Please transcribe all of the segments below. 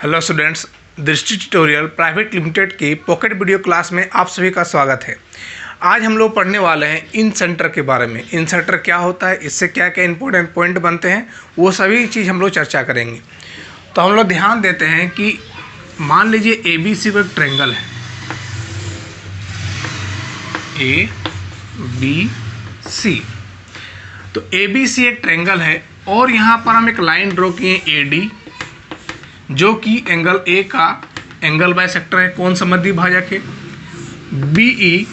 Hello students, दृष्टि tutorial private limited की pocket video class में आप सभी का स्वागत है। आज हम लोग पढ़ने वाले हैं इन सेंटर के बारे में। इन सेंटर क्या होता है, इससे क्या क्या इंपॉर्टेंट पॉइंट बनते हैं, वो सभी चीज़ हम लोग चर्चा करेंगे। तो हम लोग ध्यान देते हैं कि मान लीजिए ABC को एक ट्रायंगल है, ABC। तो ABC एक ट्रायंगल है और यहाँ पर हम एक लाइन ड्रॉ किए AD, जो कि एंगल A का एंगल बाइसेक्टर है। कौन समद्वि भाजक है? BE,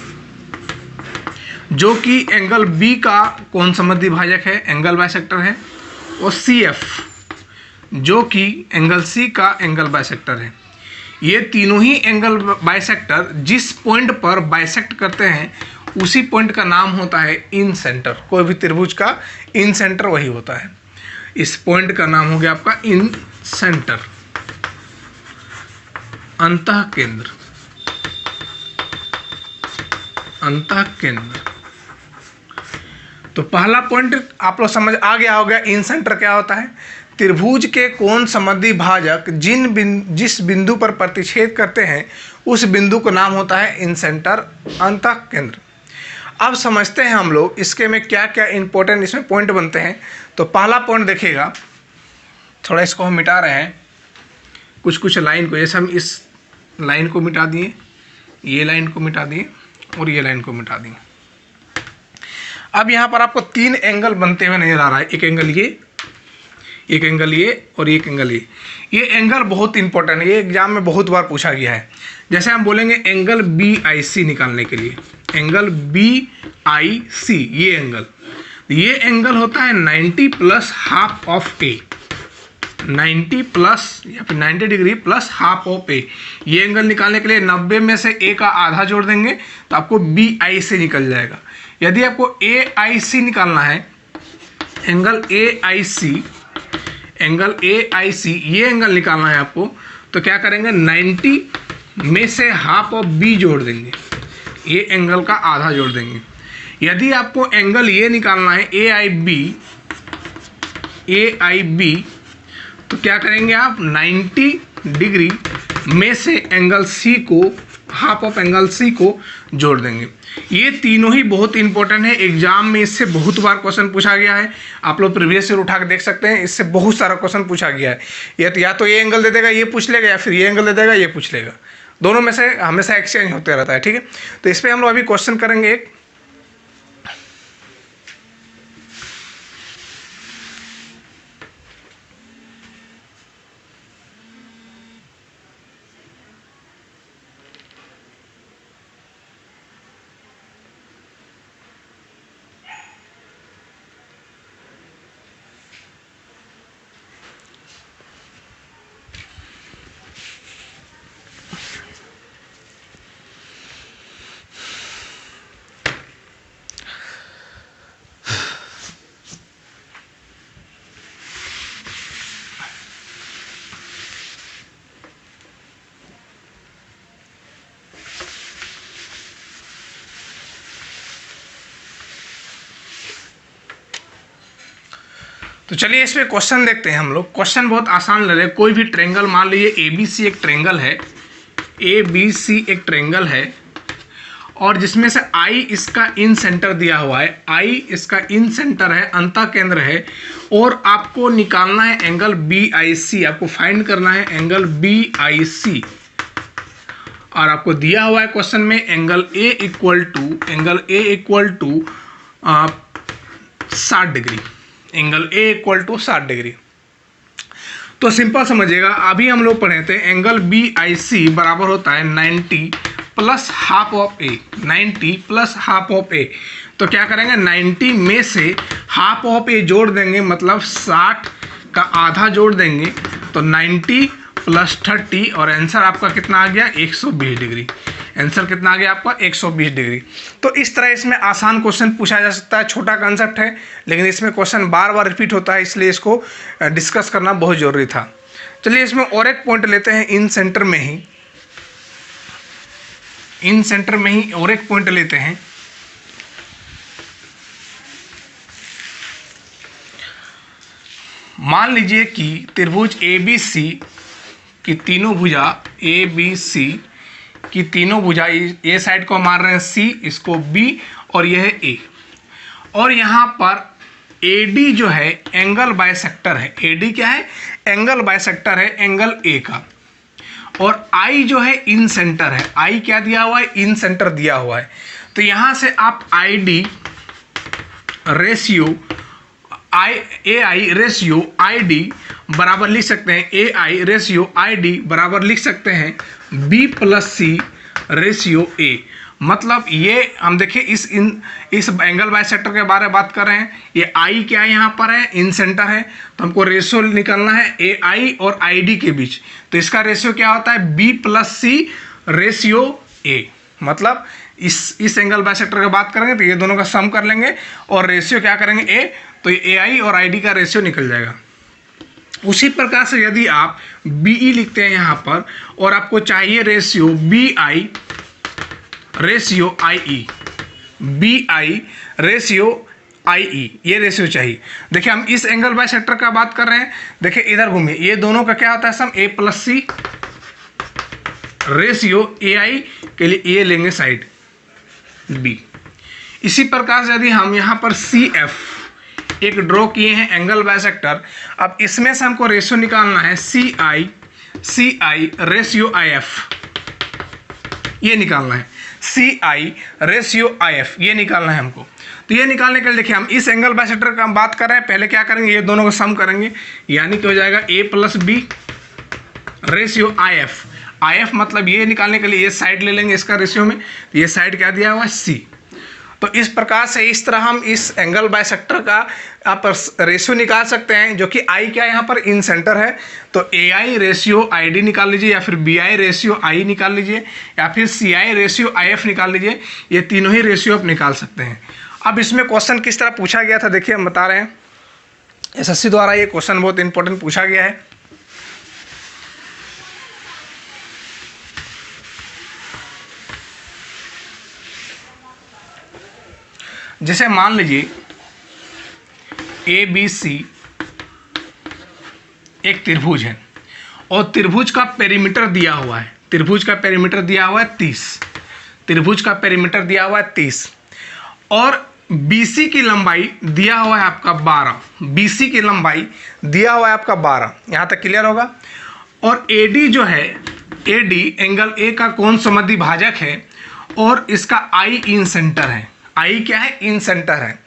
जो कि एंगल B का कौन समद्वि भाजक है, एंगल बाइसेक्टर है। और CF, जो कि एंगल C का एंगल बाइसेक्टर है। ये तीनों ही एंगल बाइसेक्टर जिस पॉइंट पर बाइसेक्ट करते हैं उसी पॉइंट का नाम होता है इन सेंटर। कोई भी त्रिभुज का इन सेंटर वही होता है। इस पॉइंट का नाम हो गया आपका इन सेंटर, अंतः केंद्र। अंतः केंद्र। तो पहला पॉइंट आप लोग समझ आ गया होगा। इन सेंटर क्या होता है? त्रिभुज के कोण समद्वि भाजक जिस बिंदु पर प्रतिच्छेद करते हैं उस बिंदु का नाम होता है इन सेंटर, अंतः केंद्र। अब समझते हैं हम लोग इसके में क्या क्या इंपॉर्टेंट इसमें पॉइंट बनते हैं। तो पहला पॉइंट देखिएगा, थोड़ा इसको हम मिटा रहे हैं, कुछ लाइन को। जैसे हम इस लाइन को मिटा दिए, ये लाइन को मिटा दिए और ये लाइन को मिटा दिए। अब यहाँ पर आपको तीन एंगल बनते हुए नजर आ रहा है। एक एंगल ये, एक एंगल ये और एक एंगल ये। ये एंगल बहुत इंपॉर्टेंट है, ये एग्जाम में बहुत बार पूछा गया है। जैसे हम बोलेंगे एंगल BIC निकालने के लिए, एंगल BIC, ये एंगल होता है 90 plus half of A। 90 plus या फिर 90 degree plus half of A। ये एंगल निकालने के लिए 90 में से A का आधा जोड़ देंगे तो आपको BIC निकल जाएगा। यदि आपको AIC निकालना है, एंगल AIC, ये एंगल निकालना है आपको, तो क्या करेंगे, 90 में से हाफ ऑफ B जोड़ देंगे, ये एंगल का आधा जोड़ देंगे। यदि आपको एंगल ये निकालना है AIB, तो क्या करेंगे आप, 90 डिग्री में से एंगल C को, हाफ ऑफ एंगल C को जोड़ देंगे। ये तीनों ही बहुत इंपॉर्टेंट है। एग्जाम में इससे बहुत बार क्वेश्चन पूछा गया है। आप लोग प्रीवियस ईयर उठा के देख सकते हैं, इससे बहुत सारा क्वेश्चन पूछा गया है। या तो ये एंगल दे देगा, ये पूछ लेगा, या फिर ये एंगल दे देगा, ये पूछ लेगा। दोनों में से हमेशा एक्सचेंज होते रहता है। ठीक है, तो इस पर हम लोग अभी क्वेश्चन करेंगे एक। तो चलिए इस पे क्वेश्चन देखते हैं हम लोग। क्वेश्चन बहुत आसान लग रहा है। कोई भी ट्रायंगल, मान लीजिए ABC एक ट्रायंगल है, ABC एक ट्रायंगल है, और जिसमें से I इसका इन सेंटर दिया हुआ है, I इसका इन सेंटर है, अंतः केंद्र है, और आपको निकालना है एंगल BIC। आपको फाइंड करना है एंगल BIC, और आपको दिया हुआ है क्वेश्चन में angle A equal to 60 degree. Angle A equal to 60 degree. तो सिंपल समझिएगा, अभी हम लोग पढ़े थे एंगल BIC बराबर होता है 90 plus half of A। 90 plus half of A। तो क्या करेंगे, 90 में से हाफ ऑफ A जोड़ देंगे, मतलब 60 का आधा जोड़ देंगे, तो 90 प्लस 30, और आंसर आपका कितना आ गया, 120 डिग्री। आंसर कितना आ गया आपका, 120 डिग्री। तो इस तरह इसमें आसान क्वेश्चन पूछा जा सकता है। छोटा कंसेप्ट है, लेकिन इसमें क्वेश्चन बार बार रिपीट होता है, इसलिए इसको डिस्कस करना बहुत जरूरी था। चलिए इसमें और एक पॉइंट लेते हैं। इन सेंटर में ही और एक पॉइंट लेते हैं। मान लीजिए कि त्रिभुज ABC कि तीनों भुजा ए बी सी की तीनों भुजा ए साइड को मान रहे हैं सी, इसको बी और यह है ए। और यहाँ पर AD जो है एंगल बाइसेक्टर है। AD क्या है? एंगल बाइसेक्टर है एंगल ए का। और I जो है इन सेंटर है। I क्या दिया हुआ है? इन सेंटर दिया हुआ है। तो यहाँ से आप ID ratio AI ratio ID बराबर लिख सकते हैं, AI रेशियो ID बराबर लिख सकते हैं B plus C ratio A। मतलब ये हम देखिए इस एंगल बाइसेक्टर के बारे में बात कर रहे हैं। ये I क्या है? यहाँ पर है इन सेंटर है, तो हमको रेशियो निकालना है AI और ID के बीच। तो इसका रेशियो क्या होता है? B plus C ratio A। मतलब इस एंगल बाइसेक्टर की बात करेंगे तो ये दोनों का सम कर लेंगे और रेशियो क्या करेंगे? A। तो ये AI और ID का रेशियो निकल जाएगा। उसी प्रकार से यदि आप BE लिखते हैं यहाँ पर और आपको चाहिए ratio BI ratio IE, BI ratio IE, ये रेशियो चाहिए। देखिए हम इस एंगल बाइसेक्टर का बात कर रहे हैं। देखिए इधर घूमिए, ये दोनों का क्या होता है सम? A plus C ratio AI के लिए ये लेंगे साइड B। इसी प्रकार से यदि हम यहाँ पर CF एक ड्रॉ किए हैं एंगल बाइसेक्टर, अब इसमें से हमको रेशियो निकालना है CI रेशियो IF, ये निकालना है CI रेशियो IF, ये निकालना है हमको। तो ये निकालने के लिए देखिए हम इस एंगल बाइसेक्टर का हम बात कर रहे हैं। पहले क्या करेंगे? ये दोनों को सम करेंगे, यानी कि हो जाएगा A plus B ratio IF मतलब ये निकालने के लिए ये साइड ले लेंगे इसका रेशियो में। तो ये साइड क्या दिया हुआ है? C। तो इस प्रकार से इस तरह हम इस एंगल बाइसेक्टर का आप रेशियो निकाल सकते हैं, जो कि I क्या यहाँ पर इन सेंटर है। तो AI रेशियो ID निकाल लीजिए, या फिर BI रेशियो I निकाल लीजिए, या फिर CI रेशियो IF निकाल लीजिए। ये तीनों ही रेशियो आप निकाल सकते हैं। अब इसमें क्वेश्चन किस तरह पूछा गया था देखिए हम बता रहे हैं। SSC द्वारा ये क्वेश्चन बहुत इंपॉर्टेंट पूछा गया है। जैसे मान लीजिए ABC एक त्रिभुज है और त्रिभुज का पेरीमीटर दिया हुआ है। त्रिभुज का पेरीमीटर दिया हुआ है 30। त्रिभुज का पेरीमीटर दिया हुआ है 30 और BC की लंबाई दिया हुआ है आपका 12। BC की लंबाई दिया हुआ है आपका 12। यहाँ तक क्लियर होगा। और AD जो है, AD एंगल A का कोण समद्वि भाजक है और इसका I इन सेंटर है। I क्या है? इन सेंटर है।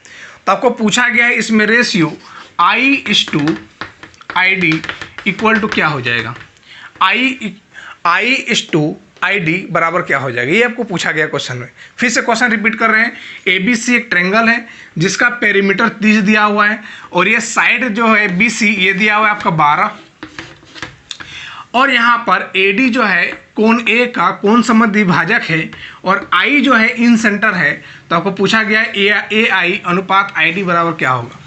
तो आपको पूछा गया है इसमें रेशियो I/ID इक्वल टू क्या हो जाएगा? I/ID बराबर क्या हो जाएगा? ये आपको पूछा गया क्वेश्चन में। फिर से क्वेश्चन रिपीट कर रहे हैं। ABC एक ट्रायंगल है जिसका पेरीमीटर 30 दिया हुआ है और ये साइड जो है BC ये दिया हुआ है आपका 12। और यहाँ पर AD जो है कोण A का कोण समद्वि भाजक है और I जो है इन सेंटर है। तो आपको पूछा गया है AI अनुपात ID बराबर क्या होगा?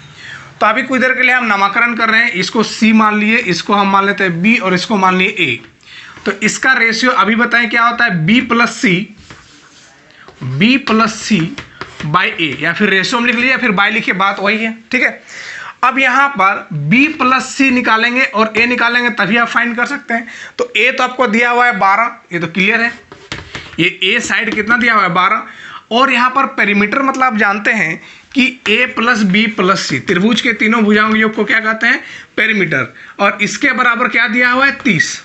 तो अभी कुछ देर के लिए हम नामकरण कर रहे हैं। इसको C मान लिए, इसको हम मान लेते हैं B और इसको मान लिए A। तो इसका रेशियो अभी बताएं क्या होता है? B plus C by A, या फिर रेशियो में लिख लीजिए या फिर बाई लिखिए, बात वही है। ठीक है। अब यहाँ पर B प्लस C निकालेंगे और A निकालेंगे तभी आप फाइंड कर सकते हैं। तो A तो आपको दिया हुआ है 12, ये तो क्लियर है। ये A साइड कितना दिया हुआ है? 12। और यहाँ पर पेरीमीटर मतलब आप जानते हैं कि A plus B plus C त्रिभुज के तीनों भुजाओं के योग को क्या कहते हैं? पेरीमीटर। और इसके बराबर क्या दिया हुआ है? 30।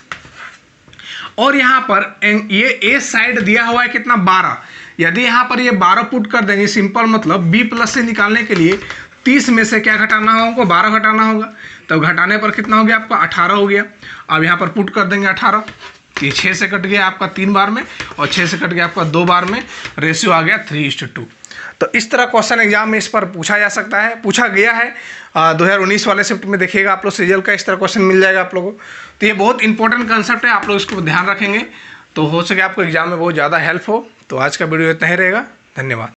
और यहाँ पर ये A साइड दिया हुआ है कितना? 12। यदि यहाँ पर ये 12 पुट कर देंगे सिंपल, मतलब B प्लस C निकालने के लिए 30 में से क्या घटाना होगा? हमको 12 घटाना होगा। तब घटाने पर कितना हो गया आपका? 18 हो गया। अब यहाँ पर पुट कर देंगे 18। ये 6 से कट गया आपका 3 बार में और 6 से कट गया आपका 2 बार में। रेशियो आ गया 3:2। तो इस तरह क्वेश्चन एग्जाम में इस पर पूछा जा सकता है, पूछा गया है। 2019 वाले शिफ्ट में देखिएगा आप लोग सीरियल का इस तरह क्वेश्चन मिल जाएगा आप लोगों को। तो ये बहुत इंपॉर्टेंट कंसेप्ट है, आप लोग इसको ध्यान रखेंगे तो हो सके आपको एग्जाम में बहुत ज़्यादा हेल्प हो। तो आज का वीडियो इतना ही रहेगा। धन्यवाद।